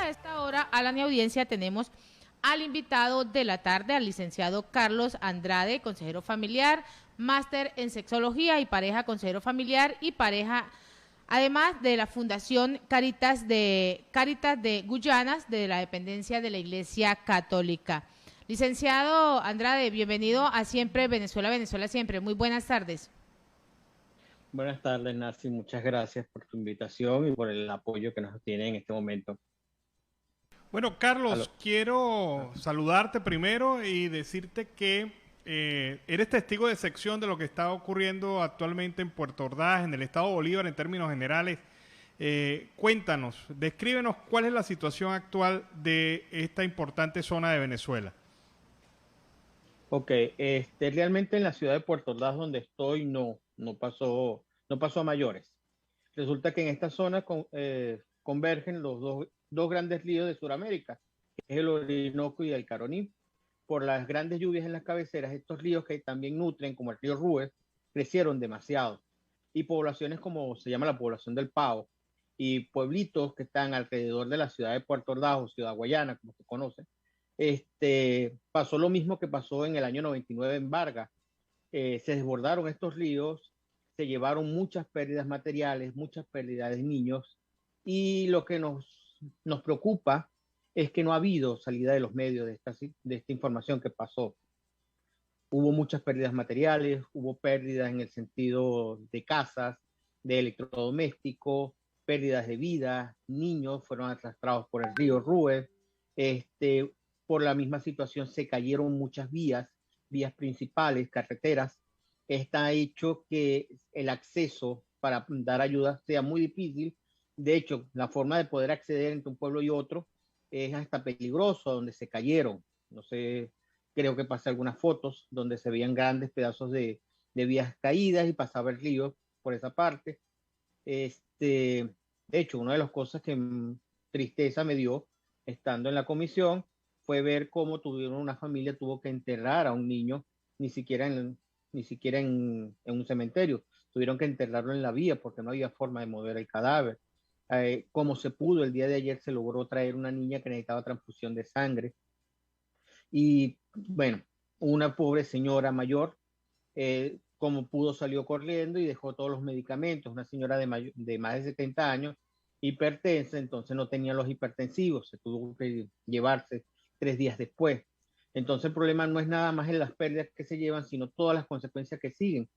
a esta hora a la audiencia tenemos al invitado de la tarde, al licenciado Carlos Andrade, consejero familiar, máster en sexología y pareja, consejero familiar y pareja, además de la Fundación Caritas de Guyanas, de la dependencia de la Iglesia Católica. Licenciado Andrade, bienvenido a Siempre Venezuela, Venezuela Siempre. Muy buenas tardes. Buenas tardes, Nancy. Muchas gracias por tu invitación y por el apoyo que nos tiene en este momento. Bueno, Carlos, Aló. quiero saludarte primero y decirte que eres testigo de sección de lo que está ocurriendo actualmente en Puerto Ordaz, en el estado Bolívar, en términos generales. Cuéntanos, descríbenos cuál es la situación actual de esta importante zona de Venezuela. Ok, realmente en la ciudad de Puerto Ordaz donde estoy no pasó a mayores. Resulta que en esta zona convergen los dos grandes ríos de Sudamérica, que es el Orinoco y el Caroní. Por las grandes lluvias en las cabeceras, estos ríos que también nutren, como el río Ruiz, crecieron demasiado. Y poblaciones como se llama la población del Pao y pueblitos que están alrededor de la ciudad de Puerto Ordaz o Ciudad Guayana, como se conoce, pasó lo mismo que pasó en el año 99 en Vargas. Se desbordaron estos ríos, se llevaron muchas pérdidas materiales, muchas pérdidas de niños, y lo que nos preocupa es que no ha habido salida de los medios de esta información que pasó. Hubo muchas pérdidas materiales, hubo pérdidas en el sentido de casas, de electrodomésticos, pérdidas de vidas, niños fueron arrastrados por el río Ruiz. Por la misma situación se cayeron muchas vías principales, carreteras. Está hecho que el acceso para dar ayuda sea muy difícil. De hecho, la forma de poder acceder entre un pueblo y otro es hasta peligroso, donde se cayeron. No sé, creo que pasé algunas fotos donde se veían grandes pedazos de vías caídas y pasaba el río por esa parte. De hecho, una de las cosas que tristeza me dio estando en la comisión fue ver cómo tuvieron una familia, tuvo que enterrar a un niño, ni siquiera en un cementerio, tuvieron que enterrarlo en la vía porque no había forma de mover el cadáver. Como se pudo, el día de ayer se logró traer una niña que necesitaba transfusión de sangre. Y bueno, una pobre señora mayor, como pudo, salió corriendo y dejó todos los medicamentos. Una señora de más de 70 años, hipertensa, entonces no tenía los hipertensivos, se tuvo que llevarse 3 días después. Entonces el problema no es nada más en las pérdidas que se llevan, sino todas las consecuencias que siguen,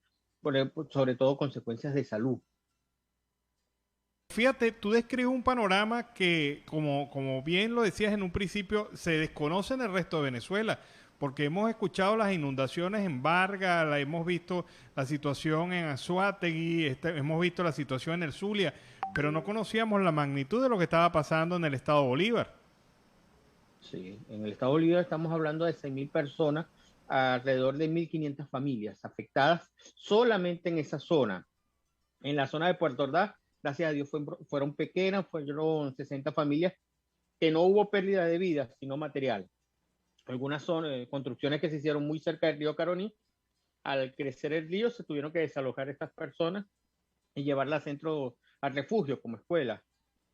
sobre todo consecuencias de salud. Fíjate, tú describes un panorama que, como bien lo decías en un principio, se desconoce en el resto de Venezuela, porque hemos escuchado las inundaciones en Vargas, hemos visto la situación en Anzoátegui, hemos visto la situación en el Zulia, pero no conocíamos la magnitud de lo que estaba pasando en el estado Bolívar. Sí, en el estado de Bolívar estamos hablando de 6.000 personas, alrededor de 1.500 familias afectadas solamente en esa zona. En la zona de Puerto Ordaz, gracias a Dios, fueron pequeñas, fueron 60 familias, que no hubo pérdida de vida, sino material. Algunas son construcciones que se hicieron muy cerca del río Caroní. Al crecer el río, se tuvieron que desalojar estas personas y llevarlas al refugio como escuela.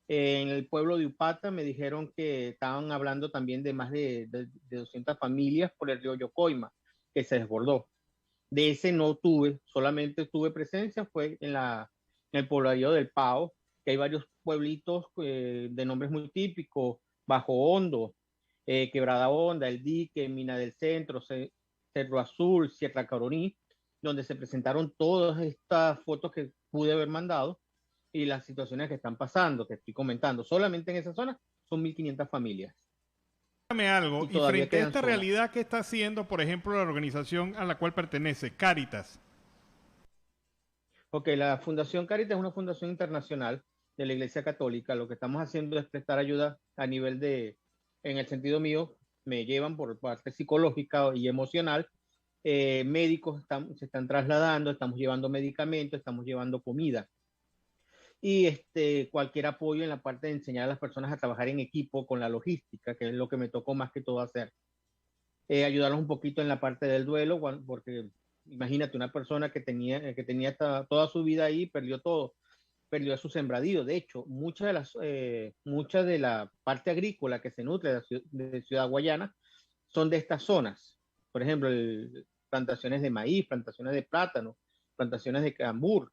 En el pueblo de Upata me dijeron que estaban hablando también de más de 200 familias por el río Yocoima, que se desbordó. De ese no tuve, solamente tuve presencia, fue en el pobladío del Pao, que hay varios pueblitos de nombres muy típicos: Bajo Hondo, Quebrada Honda, El Dique, Mina del Centro, Cerro Azul, Sierra Caroní, donde se presentaron todas estas fotos que pude haber mandado y las situaciones que están pasando, que estoy comentando. Solamente en esa zona son 1.500 familias Dígame algo, y y todavía frente a quedan esta zonas. realidad, ¿qué está haciendo, por ejemplo, la organización a la cual pertenece, Cáritas? Ok, la Fundación Caritas es una fundación internacional de la Iglesia Católica. Lo que estamos haciendo es prestar ayuda a nivel en el sentido mío, me llevan por parte psicológica y emocional. Médicos se están trasladando, estamos llevando medicamentos, estamos llevando comida. Y cualquier apoyo en la parte de enseñar a las personas a trabajar en equipo con la logística, que es lo que me tocó más que todo hacer. Ayudarlos un poquito en la parte del duelo, porque imagínate una persona que tenía toda su vida ahí, perdió todo, perdió a su sembradío. De hecho, mucha de la parte agrícola que se nutre de Ciudad Guayana son de estas zonas. Por ejemplo, plantaciones de maíz, plantaciones de plátano, plantaciones de cambur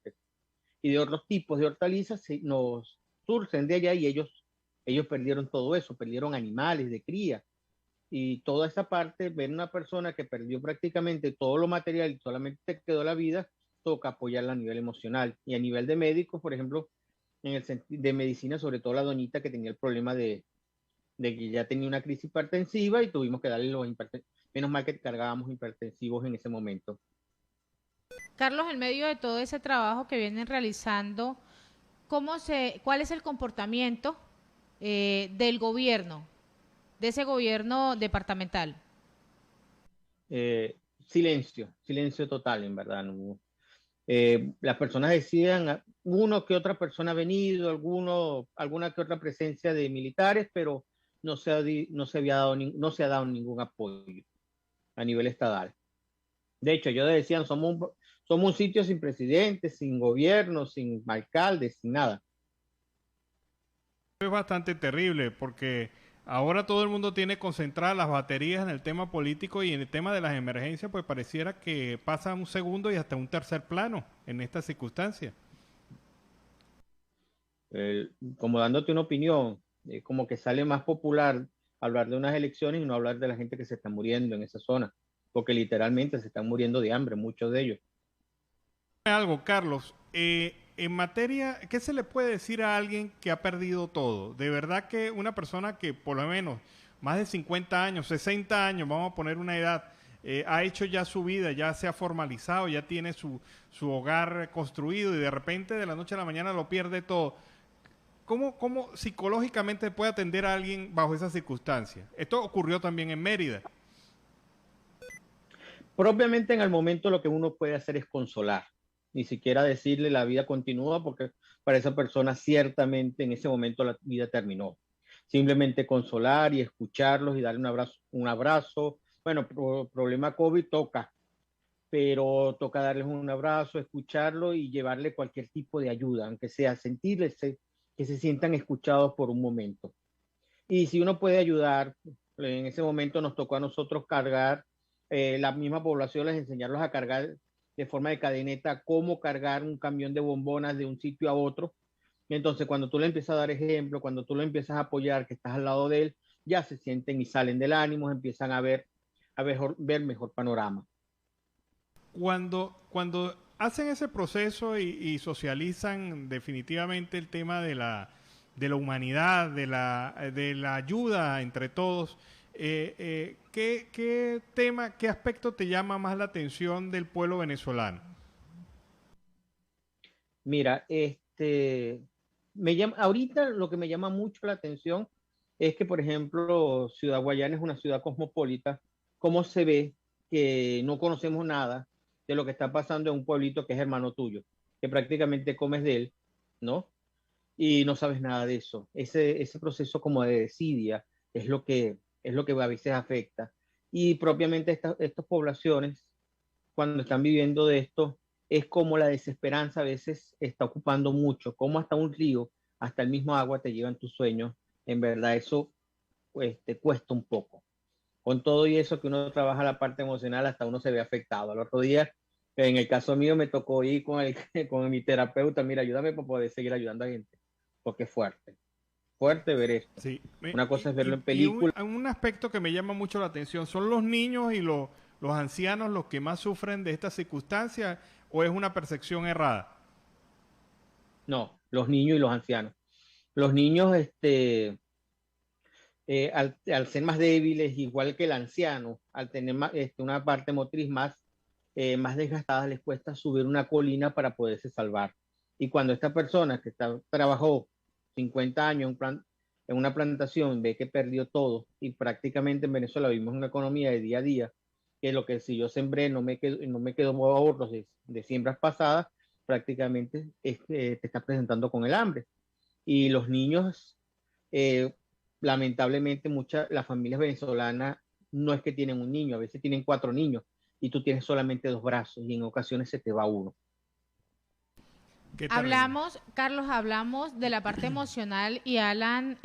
y de otros tipos de hortalizas nos surgen de allá y ellos perdieron todo eso, perdieron animales de cría y toda esa parte, ver una persona que perdió prácticamente todo lo material y solamente quedó la vida, toca apoyarla a nivel emocional y a nivel de médicos, por ejemplo, en el sentido de medicina, sobre todo la doñita que tenía el problema de que ya tenía una crisis hipertensiva y tuvimos que darle menos mal que cargábamos hipertensivos en ese momento. Carlos, en medio de todo ese trabajo que vienen realizando, ¿cuál es el comportamiento del gobierno, de ese gobierno departamental? Silencio total, en verdad. No, las personas decían, uno que otra persona ha venido, alguna que otra presencia de militares, pero no se ha dado ningún apoyo a nivel estatal. De hecho, ellos decían, somos un sitio sin presidente, sin gobierno, sin alcalde, sin nada. Es bastante terrible porque ahora todo el mundo tiene concentradas las baterías en el tema político y en el tema de las emergencias, pues pareciera que pasa un segundo y hasta un tercer plano en estas circunstancias. Como dándote una opinión, como que sale más popular hablar de unas elecciones y no hablar de la gente que se está muriendo en esa zona, porque literalmente se están muriendo de hambre, muchos de ellos. Algo, Carlos, en materia, ¿qué se le puede decir a alguien que ha perdido todo? De verdad que una persona que por lo menos más de 50 años, 60 años, vamos a poner una edad, ha hecho ya su vida, ya se ha formalizado, ya tiene su hogar construido y de repente de la noche a la mañana lo pierde todo. ¿Cómo psicológicamente puede atender a alguien bajo esas circunstancias? Esto ocurrió también en Mérida. Propiamente en el momento lo que uno puede hacer es consolar, ni siquiera decirle la vida continúa, porque para esa persona ciertamente en ese momento la vida terminó. Simplemente consolar y escucharlos y darle un abrazo. Bueno, problema COVID toca, pero toca darles un abrazo, escucharlo y llevarle cualquier tipo de ayuda, aunque sea sentirles que se sientan escuchados por un momento. Y si uno puede ayudar, en ese momento nos tocó a nosotros cargar, la misma población, les enseñarlos a cargar de forma de cadeneta, cómo cargar un camión de bombonas de un sitio a otro. Y entonces, cuando tú le empiezas a dar ejemplo, cuando tú lo empiezas a apoyar, que estás al lado de él, ya se sienten y salen del ánimo, empiezan ver mejor panorama. Cuando hacen ese proceso y socializan definitivamente el tema de la humanidad, de la ayuda entre todos, ¿qué tema, qué aspecto te llama más la atención del pueblo venezolano? Mira, ahorita lo que me llama mucho la atención es que, por ejemplo, Ciudad Guayana es una ciudad cosmopolita. ¿Cómo se ve que no conocemos nada de lo que está pasando en un pueblito que es hermano tuyo, que prácticamente comes de él, ¿no? Y no sabes nada de eso? Ese proceso como de desidia es lo que a veces afecta. Y propiamente estas poblaciones, cuando están viviendo de esto, es como la desesperanza a veces está ocupando mucho, como hasta un río, hasta el mismo agua te llevan tus sueños. En verdad eso pues, te cuesta un poco. Con todo y eso que uno trabaja la parte emocional, hasta uno se ve afectado. El otro día, en el caso mío, me tocó ir con mi terapeuta, mira, ayúdame para poder seguir ayudando a gente, porque es fuerte ver esto. Sí. Una cosa es verlo en Y película. un aspecto que me llama mucho la atención, ¿son los niños y los ancianos los que más sufren de estas circunstancias o es una percepción errada? No, los niños y los ancianos. Los niños, al ser más débiles, igual que el anciano, al tener una parte motriz más desgastada, les cuesta subir una colina para poderse salvar. Y cuando esta persona trabajó 50 años en una plantación, ve que perdió todo, y prácticamente en Venezuela vivimos una economía de día a día, que lo que si yo sembré no me quedó ahorros de siembras pasadas, prácticamente te está presentando con el hambre. Y los niños, eh, lamentablemente, las familias venezolanas no es que tienen un niño, a veces tienen 4 niños y tú tienes solamente 2 brazos y en ocasiones se te va uno. Carlos, hablamos de la parte emocional y Alan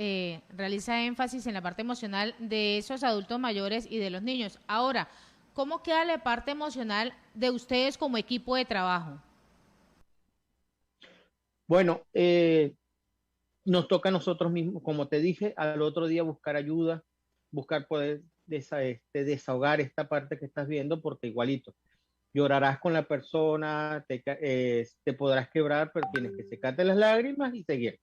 realiza énfasis en la parte emocional de esos adultos mayores y de los niños. Ahora, ¿cómo queda la parte emocional de ustedes como equipo de trabajo? Bueno, nos toca a nosotros mismos, como te dije, al otro día buscar ayuda, buscar poder desahogar esta parte que estás viendo, porque igualito, llorarás con la persona, te podrás quebrar, pero tienes que secarte las lágrimas y seguir.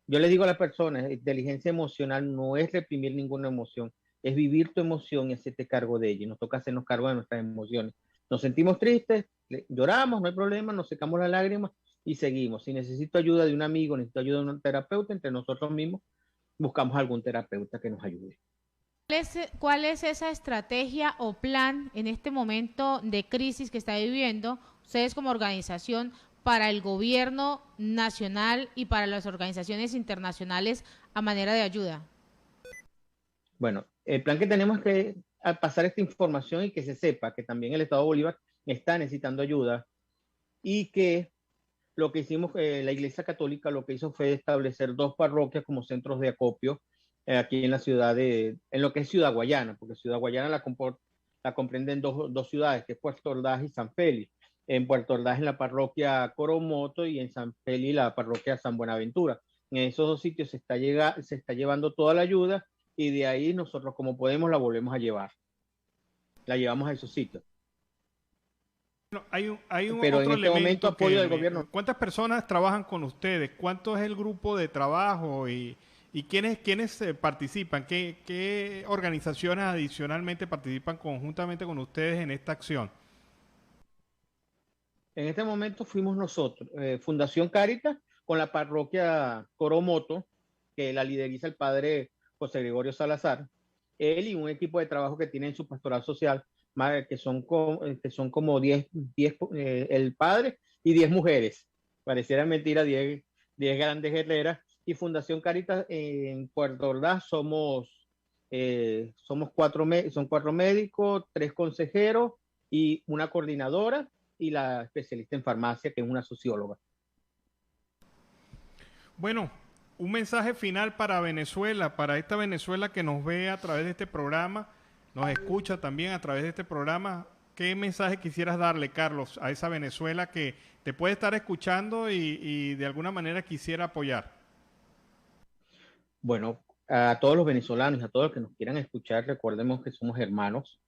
Yo le digo a las personas, inteligencia emocional no es reprimir ninguna emoción, es vivir tu emoción y hacerte cargo de ella. Y nos toca hacernos cargo de nuestras emociones. Nos sentimos tristes, lloramos, no hay problema, nos secamos las lágrimas y seguimos. Si necesito ayuda de un amigo, necesito ayuda de un terapeuta, entre nosotros mismos buscamos algún terapeuta que nos ayude. ¿Cuál es esa estrategia o plan en este momento de crisis que está viviendo ustedes como organización para el gobierno nacional y para las organizaciones internacionales a manera de ayuda? Bueno, el plan que tenemos es que al pasar esta información y que se sepa que también el Estado de Bolívar está necesitando ayuda y que lo que hicimos, la Iglesia Católica lo que hizo fue establecer 2 parroquias como centros de acopio aquí en la ciudad en lo que es Ciudad Guayana, porque Ciudad Guayana la comprenden dos ciudades, que es Puerto Ordaz y San Félix. En Puerto Ordaz en la parroquia Coromoto y en San Félix la parroquia San Buenaventura. En esos 2 sitios se está llevando toda la ayuda y de ahí nosotros como podemos la volvemos a llevar. La llevamos a esos sitios. Bueno, hay un Pero otro en este momento apoyo del gobierno. ¿Cuántas personas trabajan con ustedes? ¿Cuánto es el grupo de trabajo? ¿Y quiénes participan? ¿Qué organizaciones adicionalmente participan conjuntamente con ustedes en esta acción? En este momento fuimos nosotros, Fundación Cáritas, con la parroquia Coromoto, que la lideriza el padre José Gregorio Salazar, él y un equipo de trabajo que tiene en su pastoral social, que son como 10, el padre y 10 mujeres. Pareciera mentira, 10 grandes guerreras. Y Fundación Cáritas en Puerto Ordaz somos 4 médicos, 3 consejeros y una coordinadora y la especialista en farmacia, que es una socióloga. Bueno, un mensaje final para Venezuela, para esta Venezuela que nos ve a través de este programa, nos escucha también a través de este programa. ¿Qué mensaje quisieras darle, Carlos, a esa Venezuela que te puede estar escuchando y de alguna manera quisiera apoyar? Bueno, a todos los venezolanos, a todos los que nos quieran escuchar, recordemos que somos hermanos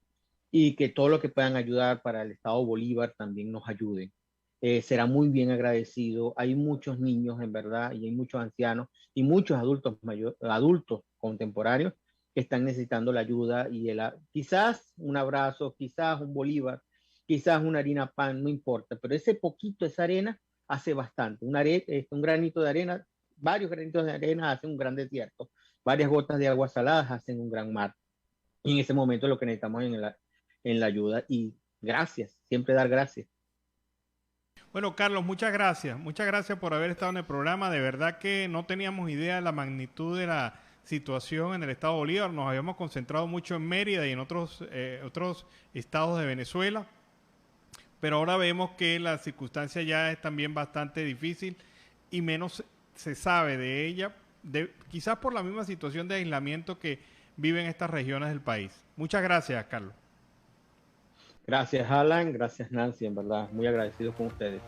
y que todo lo que puedan ayudar para el Estado Bolívar también nos ayuden. Será muy bien agradecido. Hay muchos niños, en verdad, y hay muchos ancianos y muchos adultos contemporáneos que están necesitando la ayuda y quizás un abrazo, quizás un bolívar, quizás una harina pan, no importa, pero ese poquito, esa arena hace bastante. Un granito de arena, varios granitos de arena hacen un gran desierto, varias gotas de agua saladas hacen un gran mar. Y en ese momento lo que necesitamos en la ayuda y gracias, siempre dar gracias. Bueno, Carlos, muchas gracias. Muchas gracias por haber estado en el programa. De verdad que no teníamos idea de la magnitud de la situación en el estado de Bolívar. Nos habíamos concentrado mucho en Mérida y en otros estados de Venezuela. Pero ahora vemos que la circunstancia ya es también bastante difícil y menos se sabe de ella, quizás por la misma situación de aislamiento que viven estas regiones del país. Muchas gracias, Carlos. Gracias, Alan. Gracias, Nancy. En verdad, muy agradecido con ustedes.